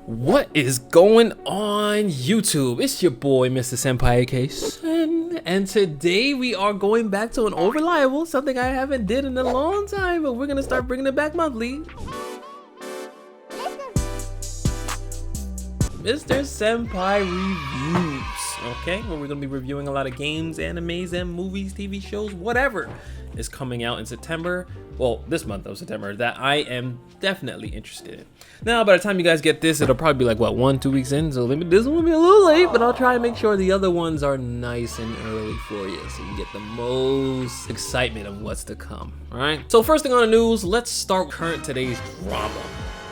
What is going on YouTube? It's your boy Mr.Senpai aka Sen, and today we are going back to an overliable, something I haven't did in a long time, but we're gonna start bringing it back monthly. Mr.Senpai reviews, okay, where we're gonna be reviewing a lot of games, animes, and movies, TV shows, whatever is coming out in September. Well, this month of September that I am definitely interested in. Now, by the time you guys get this, it'll probably be like what, 1-2 weeks in. So maybe this one will be a little late, but I'll try and make sure the other ones are nice and early for you, so you get the most excitement of what's to come. All right. So first thing on the news, let's start current today's drama.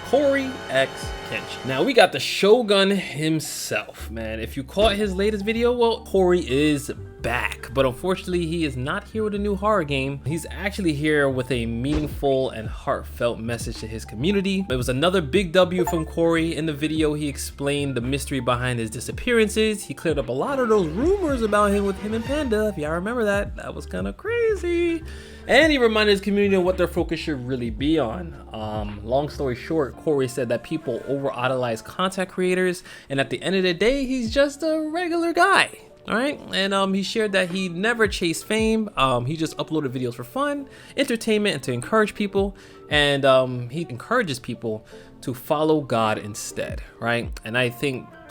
CoryXKenshin. Now we got the Shogun himself, man. If you caught his latest video, well, Cory is back, but unfortunately he is not here with a new horror game. He's actually here with a meaningful and heartfelt message to his community. It was another big W from Cory. In the video, he explained the mystery behind his disappearances. He cleared up a lot of those rumors about him with him and Panda. If y'all remember that was kind of crazy. And he reminded his community of what their focus should really be on. Long story short, Cory said that people over-idolize content creators, and at the end of the day, he's just a regular guy. All right, and he shared that he never chased fame. He just uploaded videos for fun, entertainment, and to encourage people. And he encourages people to follow God instead, right? And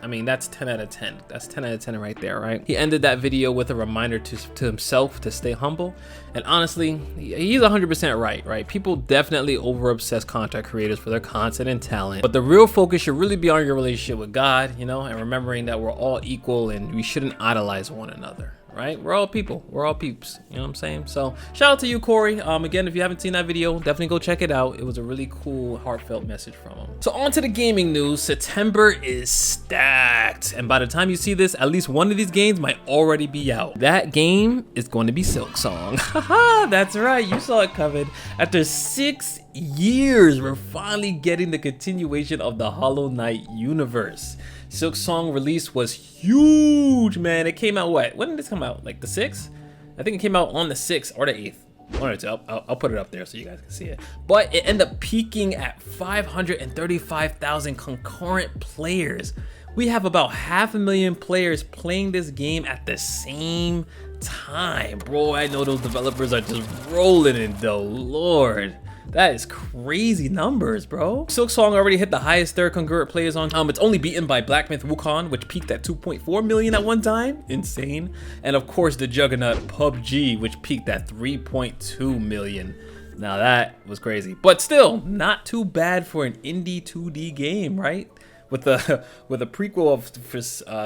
I mean, that's 10 out of 10. That's 10 out of 10 right there, right? He ended that video with a reminder to himself to stay humble. And honestly, he's 100% right? People definitely over-obsess content creators for their content and talent. But the real focus should really be on your relationship with God, you know, and remembering that we're all equal and we shouldn't idolize one another. Right? We're all people. We're all peeps. You know what I'm saying? So shout out to you, Cory. Again, if you haven't seen that video, definitely go check it out. It was a really cool, heartfelt message from him. So on to the gaming news. September is stacked. And by the time you see this, at least one of these games might already be out. That game is going to be Silksong. Haha, that's right. You saw it covered. After 6 years, we're finally getting the continuation of the Hollow Knight universe. Silksong release was huge, man. It came out what? When did this come out? Like the 6th? I think it came out on the 6th or the 8th. One or two. I'll put it up there so you guys can see it. But it ended up peaking at 535,000 concurrent players. We have about 500,000 players playing this game at the same time. Bro, I know those developers are just rolling in though, Lord. That is crazy numbers, bro. Silksong already hit the highest third concurrent players on. It's only beaten by Black Myth Wukong, which peaked at 2.4 million at one time. Insane. And of course, the juggernaut PUBG, which peaked at 3.2 million. Now that was crazy, but still not too bad for an indie 2D game, right? With a prequel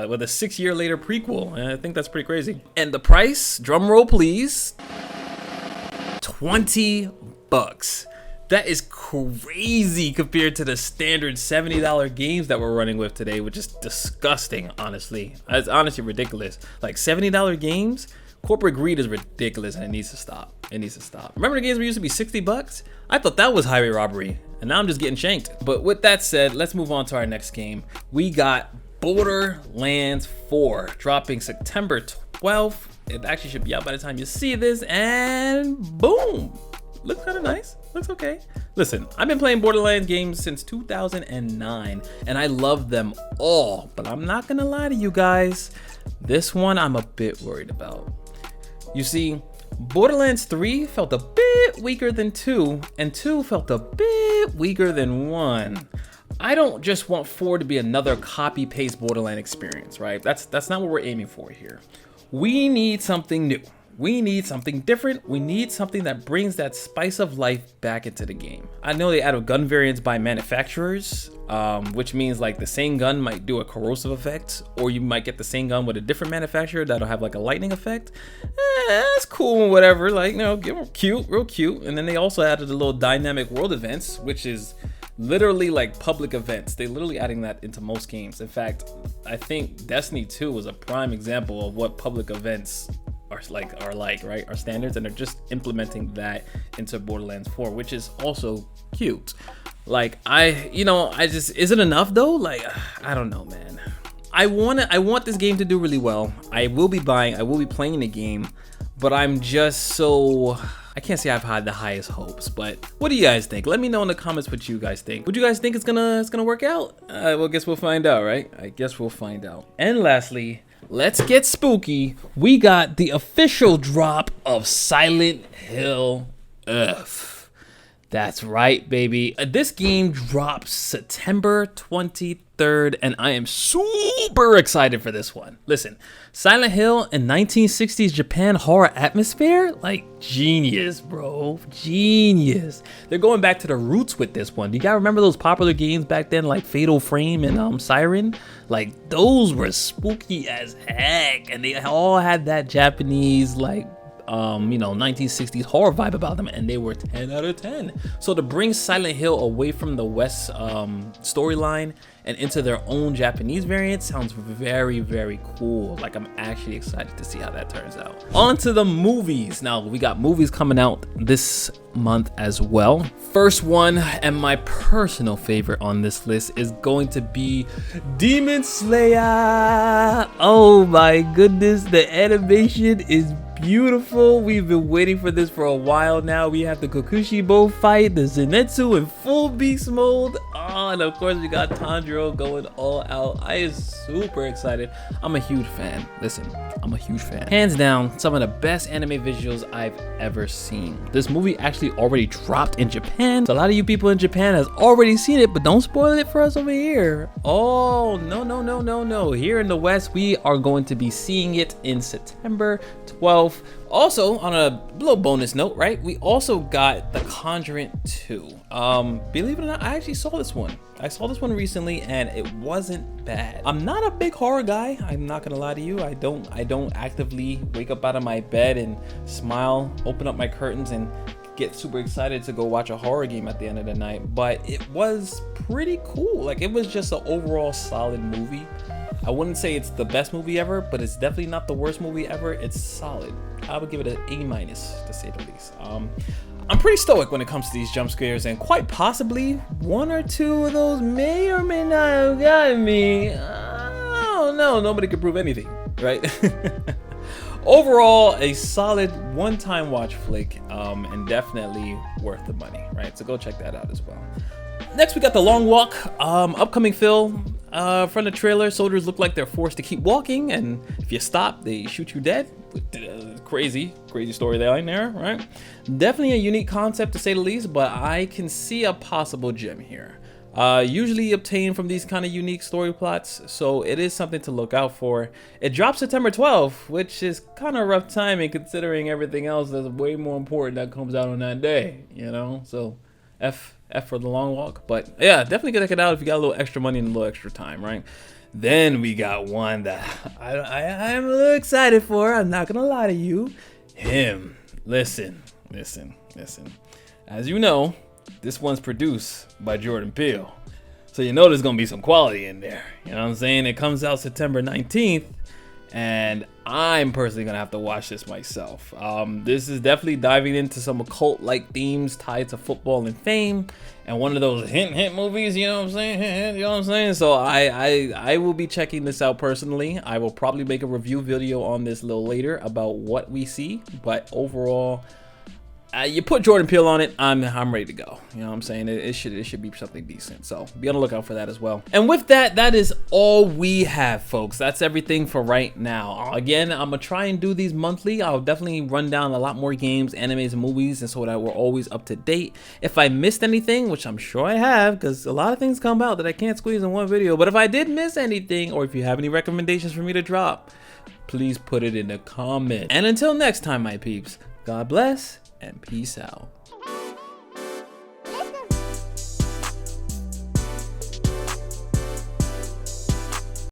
with a 6-year later prequel, and I think that's pretty crazy. And the price, drum roll please, $20. That is crazy compared to the standard $70 games that we're running with today, which is disgusting, honestly. It's honestly ridiculous. Like $70 games, corporate greed is ridiculous and it needs to stop. It needs to stop. Remember the games we used to be $60? I thought that was highway robbery, and now I'm just getting shanked. But with that said, let's move on to our next game. We got Borderlands 4 dropping September 12th. It actually should be out by the time you see this, and boom. Looks kind of nice. Looks okay. Listen, I've been playing Borderlands games since 2009, and I love them all. But I'm not gonna lie to you guys. This one I'm a bit worried about. You see, Borderlands 3 felt a bit weaker than 2, and 2 felt a bit weaker than 1. I don't just want 4 to be another copy-paste Borderlands experience, right? That's not what we're aiming for here. We need something new. We need something different. We need something that brings that spice of life back into the game. I know they added gun variants by manufacturers, which means like the same gun might do a corrosive effect, or you might get the same gun with a different manufacturer that'll have like a lightning effect. That's cool and whatever, like, you know, cute, real cute. And then they also added a little dynamic world events, which is literally like public events. They literally adding that into most games. In fact, I think Destiny 2 was a prime example of what public events are like, right? Our standards, and they're just implementing that into Borderlands 4, which is also cute. Like, is it enough though? Like, I don't know, man. I want this game to do really well. I will be playing the game, but I'm just so I can't say I've had the highest hopes, but what do you guys think? Let me know in the comments what you guys think. Would you guys think it's gonna work out? Well, guess we'll find out, right? I guess we'll find out. And lastly, let's get spooky. We got the official drop of Silent Hill F. That's right, baby. This game drops September 23rd, and I am super excited for this one. Listen, Silent Hill in 1960s Japan horror atmosphere? Like, genius, bro. Genius. They're going back to the roots with this one. Do you guys remember those popular games back then, like Fatal Frame and Siren? Like, those were spooky as heck, and they all had that Japanese, like, 1960s horror vibe about them, and they were 10 out of 10. So to bring Silent Hill away from the West storyline and into their own Japanese variant sounds very, very cool. Like, I'm actually excited to see how that turns out. On to the movies. Now, we got movies coming out this month as well. First one, and my personal favorite on this list, is going to be Demon Slayer. Oh my goodness, the animation is beautiful. We've been waiting for this for a while now. We have the Kokushibo fight, the Zenitsu in full beast mode. Oh, and of course we got Tanjiro going all out. I am super excited. I'm a huge fan. Listen, I'm a huge fan. Hands down, some of the best anime visuals I've ever seen. This movie actually already dropped in Japan. So a lot of you people in Japan has already seen it, but don't spoil it for us over here. Oh, no. Here in the West, we are going to be seeing it in September 12th. Also, on a little bonus note, right, we also got The Conjuring 2. Believe it or not, I actually saw this one. I saw this one recently, and it wasn't bad. I'm not a big horror guy. I'm not gonna lie to you. I don't actively wake up out of my bed and smile, open up my curtains, and get super excited to go watch a horror game at the end of the night. But it was pretty cool. Like, it was just an overall solid movie. I wouldn't say it's the best movie ever, but it's definitely not the worst movie ever. It's solid. I would give it an A- to say the least. I'm pretty stoic when it comes to these jump scares, and quite possibly one or two of those may or may not have gotten me. I don't know. Nobody can prove anything, right? Overall, a solid one-time watch flick, and definitely worth the money, right? So go check that out as well. Next, we got The Long Walk, upcoming film. From the trailer, soldiers look like they're forced to keep walking, and if you stop, they shoot you dead. Crazy storyline there, right? Definitely a unique concept to say the least, but I can see a possible gem here. Usually obtained from these kind of unique story plots, so it is something to look out for. It drops September 12th, which is kind of rough timing considering everything else that's way more important that comes out on that day, you know? So F for The Long Walk. But yeah, definitely check it out if you got a little extra money and a little extra time, right? Then we got one that I'm a little excited for. I'm not gonna lie to you. Him. Listen. As you know, this one's produced by Jordan Peele. So you know there's gonna be some quality in there. You know what I'm saying? It comes out September 19th. And I'm personally gonna have to watch this myself. This is definitely diving into some occult-like themes tied to football and fame, and one of those hint movies. You know what I'm saying? You know what I'm saying? So I will be checking this out personally. I will probably make a review video on this a little later about what we see. But overall, you put Jordan Peele on it, I'm ready to go. You know what I'm saying? It should be something decent. So be on the lookout for that as well. And with that, that is all we have, folks. That's everything for right now. Again, I'm gonna try and do these monthly. I'll definitely run down a lot more games, animes, and movies, and so that we're always up to date. If I missed anything, which I'm sure I have, because a lot of things come out that I can't squeeze in one video, but if I did miss anything, or if you have any recommendations for me to drop, please put it in the comments. And until next time, my peeps, God bless and peace out.